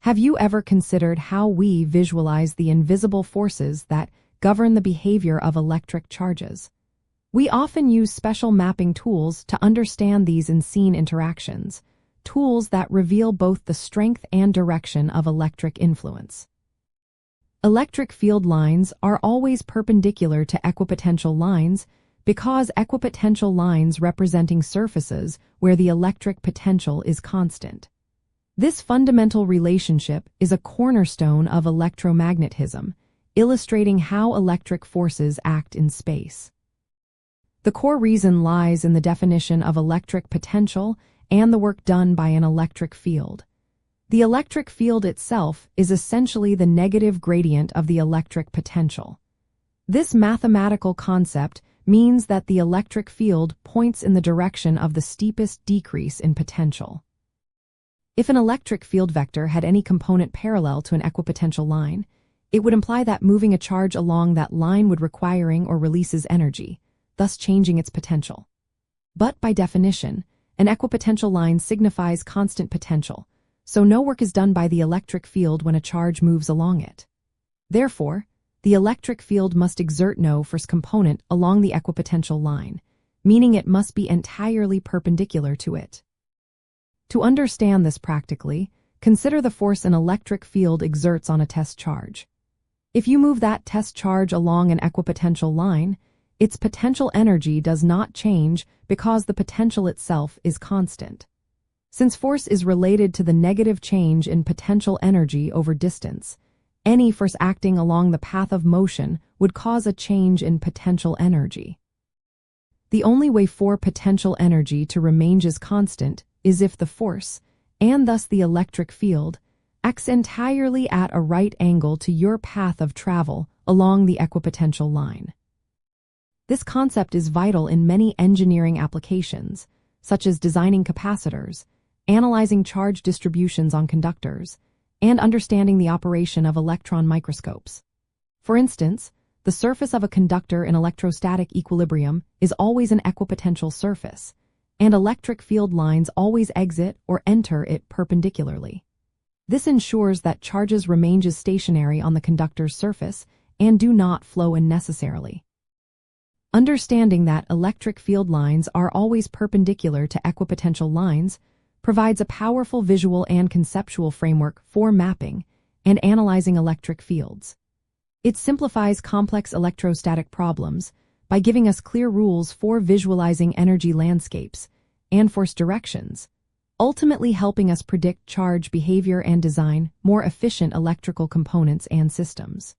Have you ever considered how we visualize the invisible forces that govern the behavior of electric charges? We often use special mapping tools to understand these unseen interactions, tools that reveal both the strength and direction of electric influence. Electric field lines are always perpendicular to equipotential lines because equipotential lines representing surfaces where the electric potential is constant. This fundamental relationship is a cornerstone of electromagnetism, illustrating how electric forces act in space. The core reason lies in the definition of electric potential and the work done by an electric field. The electric field itself is essentially the negative gradient of the electric potential. This mathematical concept means that the electric field points in the direction of the steepest decrease in potential. If an electric field vector had any component parallel to an equipotential line, it would imply that moving a charge along that line would requiring or releases energy, thus changing its potential. But by definition, an equipotential line signifies constant potential, so no work is done by the electric field when a charge moves along it. Therefore, the electric field must exert no force component along the equipotential line, meaning it must be entirely perpendicular to it. To understand this practically, consider the force an electric field exerts on a test charge. If you move that test charge along an equipotential line, its potential energy does not change because the potential itself is constant. Since force is related to the negative change in potential energy over distance, any force acting along the path of motion would cause a change in potential energy. The only way for potential energy to remain as constant is if the force, and thus the electric field, acts entirely at a right angle to your path of travel along the equipotential line. This concept is vital in many engineering applications, such as designing capacitors, analyzing charge distributions on conductors, and understanding the operation of electron microscopes. For instance, the surface of a conductor in electrostatic equilibrium is always an equipotential surface, and electric field lines always exit or enter it perpendicularly. This ensures that charges remain stationary on the conductor's surface and do not flow unnecessarily. Understanding that electric field lines are always perpendicular to equipotential lines provides a powerful visual and conceptual framework for mapping and analyzing electric fields. It simplifies complex electrostatic problems by giving us clear rules for visualizing energy landscapes and force directions, ultimately helping us predict charge behavior and design more efficient electrical components and systems.